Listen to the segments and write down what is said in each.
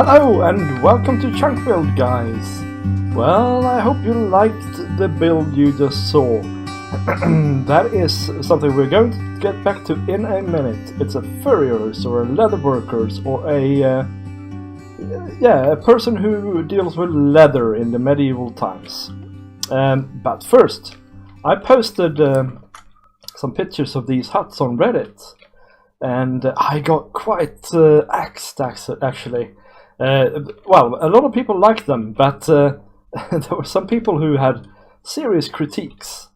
Hello and welcome to ChunkBuild, guys. Well, I hope you liked the build you just saw. That is something we're going to get back to in a minute. It's a Furriers or a Letherworkers or a person who deals with leather in the medieval times. But first, I posted some pictures of these huts on Reddit, and I got quite axed actually. Well, a lot of people liked them, but there were some people who had serious critiques.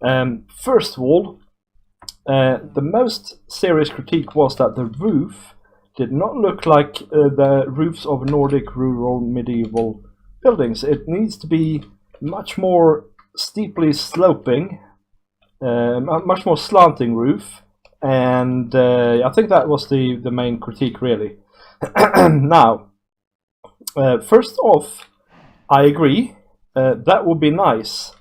First of all, the most serious critique was that the roof did not look like the roofs of Nordic rural medieval buildings. It needs to be much more steeply sloping, much more slanting roof, and I think that was the main critique, really. Now, first off, I agree, that would be nice,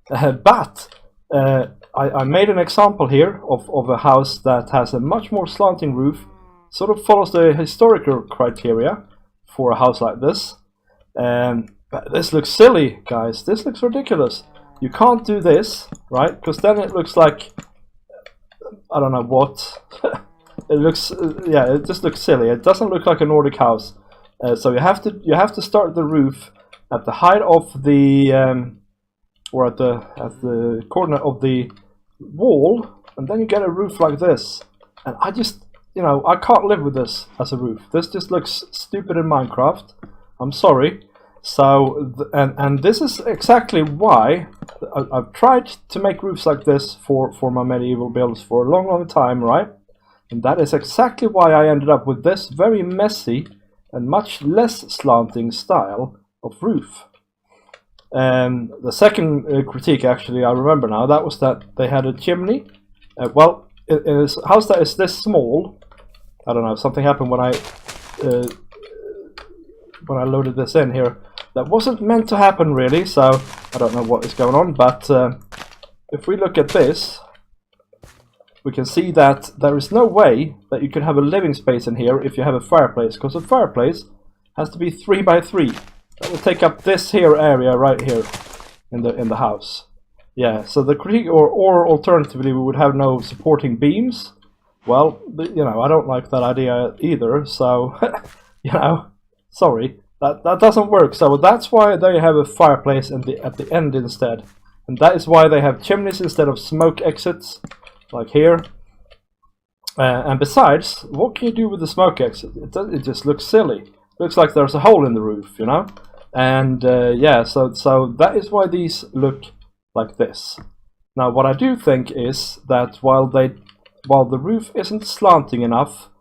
but I made an example here of a house that has a much more slanting roof, sort of follows the historical criteria for a house like this. But this looks silly, guys. This looks ridiculous. You can't do this, right? Because then it looks like, I don't know what. It looks, yeah, it just looks silly. It doesn't look like a Nordic house. So you have to start the roof at the height of the or at the corner of the wall, and then you get a roof like this. And I just, I can't live with this as a roof. This just looks stupid in Minecraft. I'm sorry. So and this is exactly why I've tried to make roofs like this for my medieval builds for a long time, right? And that is exactly why I ended up with this very messy and much less slanting style of roof. The second critique, actually, I remember now, that was that they had a chimney. Well, in a house that is this small, I don't know, something happened when I loaded this in here. That wasn't meant to happen, really, so I don't know what is going on, but if we look at this, we can see that there is no way that you can have a living space in here if you have a fireplace, because a fireplace has to be 3 by 3. That will take up this here area right here in the house. Yeah, so the critique, or alternatively, we would have no supporting beams. Well, I don't like that idea either. So, sorry, that doesn't work. So that's why they have a fireplace at the end instead, and that is why they have chimneys instead of smoke exits. Like here, and besides, what can you do with the smoke exit? It just looks silly. It looks like there's a hole in the roof, And yeah, so that is why these look like this. Now, what I do think is that while the roof isn't slanting enough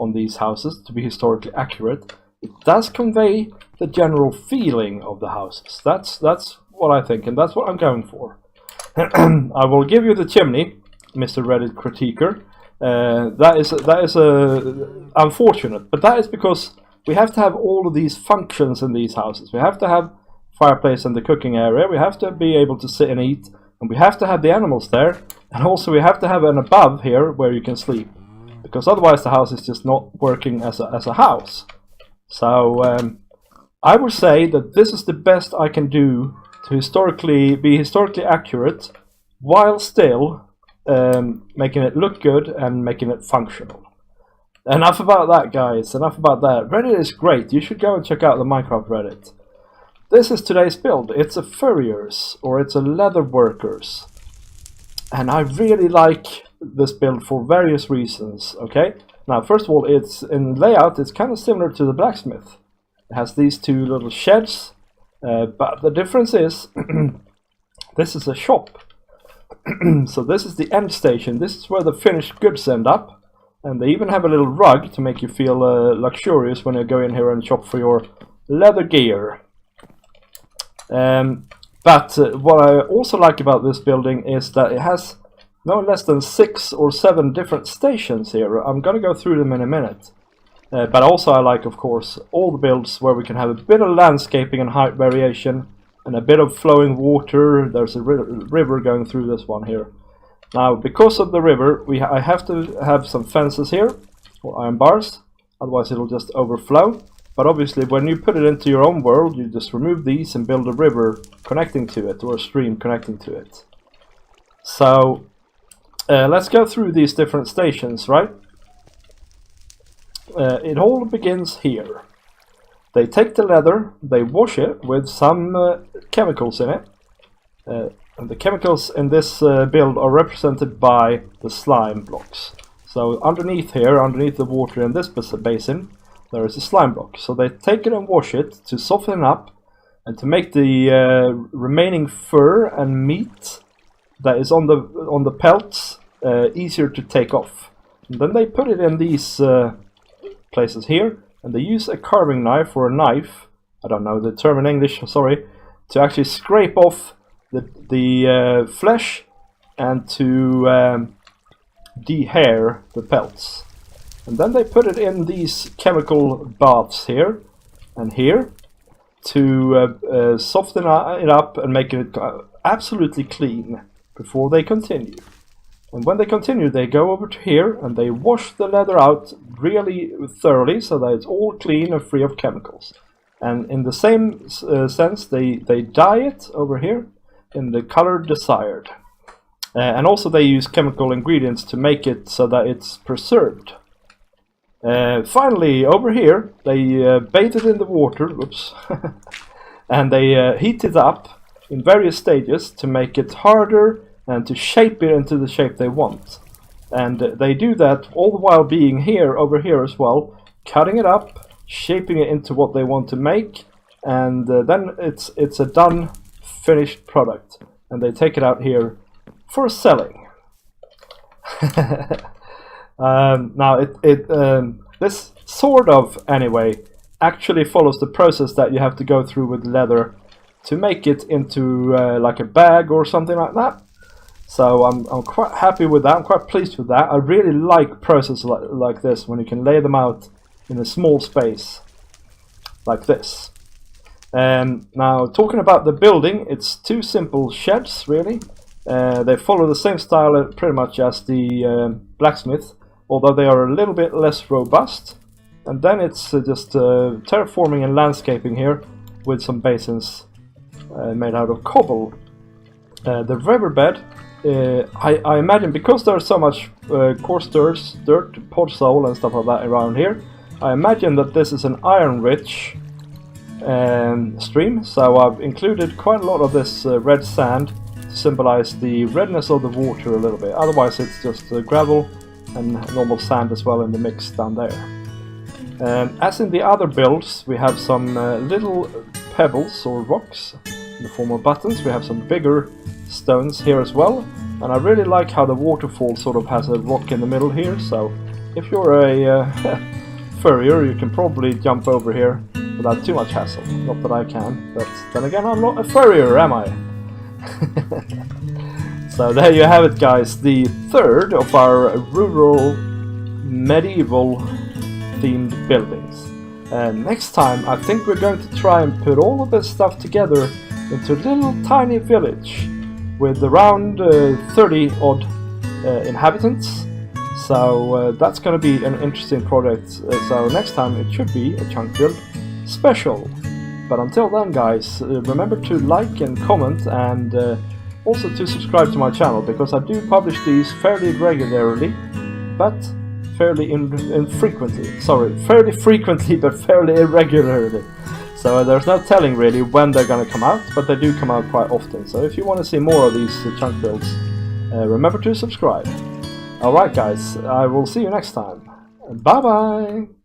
on these houses to be historically accurate, it does convey the general feeling of the houses. That's what I think, and that's what I'm going for. I will give you the chimney, Mr. Reddit critiquer. That is unfortunate, but that is because we have to have all of these functions in these houses. We have to have fireplace in the cooking area. We have to be able to sit and eat, and we have to have the animals there, and also we have to have an above here where you can sleep, because otherwise the house is just not working as a house. So I would say that this is the best I can do to be historically accurate, while still making it look good and making it functional. Enough about that, guys. Enough about that. Reddit is great. You should go and check out the Minecraft Reddit. This is today's build. It's a Furriers, or it's a Letherworkers. And I really like this build for various reasons, okay? Now, first of all, it's in layout, it's kind of similar to the blacksmith. It has these two little sheds, but the difference is this is a shop. So this is the end station. This is where the finished goods end up. And they even have a little rug to make you feel luxurious when you go in here and shop for your leather gear. But what I also like about this building is that it has no less than 6 or 7 different stations here. I'm going to go through them in a minute. But also I like, of course, all the builds where we can have a bit of landscaping and height variation, and a bit of flowing water. There's a river going through this one here. Now, because of the river, I have to have some fences here, or iron bars, otherwise it'll just overflow. But obviously when you put it into your own world, you just remove these and build a river connecting to it, or a stream connecting to it. So let's go through these different stations, right? It all begins here. They take the leather, they wash it with some chemicals in it. And the chemicals in this build are represented by the slime blocks. So underneath here, underneath the water in this basin, there is a slime block. So they take it and wash it to soften it up and to make the remaining fur and meat that is on the pelts easier to take off. And then they put it in these places here, and they use a carving knife or a knife, I don't know the term in English, sorry, to actually scrape off the flesh and to dehair the pelts. And then they put it in these chemical baths here and here to soften it up and make it absolutely clean before they continue. And when they continue, they go over to here and they wash the leather out really thoroughly so that it's all clean and free of chemicals. And in the same sense, they dye it over here in the color desired. And also they use chemical ingredients to make it so that it's preserved. Finally, over here, they bathe it in the water, oops, and they heat it up in various stages to make it harder and to shape it into the shape they want. And they do that all the while being here, over here as well, cutting it up, shaping it into what they want to make, and then it's a done, finished product. And they take it out here for selling. Now, this sort of, anyway, actually follows the process that you have to go through with leather to make it into like a bag or something like that. So I'm quite happy with that, I'm quite pleased with that. I really like processes like this, when you can lay them out in a small space, like this. Now, talking about the building, it's two simple sheds, really. They follow the same style pretty much as the blacksmith, although they are a little bit less robust. And then it's just terraforming and landscaping here with some basins made out of cobble. The riverbed, I imagine, because there's so much coarse dirt, podzol and stuff like that around here, I imagine that this is an iron-rich stream. So I've included quite a lot of this red sand to symbolize the redness of the water a little bit. Otherwise it's just gravel and normal sand as well in the mix down there. As in the other builds, we have some little pebbles or rocks in the form of buttons. We have some bigger stones here as well, and I really like how the waterfall sort of has a rock in the middle here. So if you're a furrier, you can probably jump over here without too much hassle. Not that I can, but then again, I'm not a furrier, am I? So there you have it, guys, the third of our rural medieval themed buildings. And next time I think we're going to try and put all of this stuff together into a little tiny village with around 30 odd inhabitants. So that's going to be an interesting project. So next time it should be a ChunkBuild special. But until then, guys, remember to like and comment, and also to subscribe to my channel, because I do publish these fairly regularly, but fairly infrequently. Sorry, fairly frequently, but fairly irregularly. So there's no telling really when they're going to come out, but they do come out quite often. So if you want to see more of these chunk builds, remember to subscribe. Alright guys, I will see you next time. Bye bye!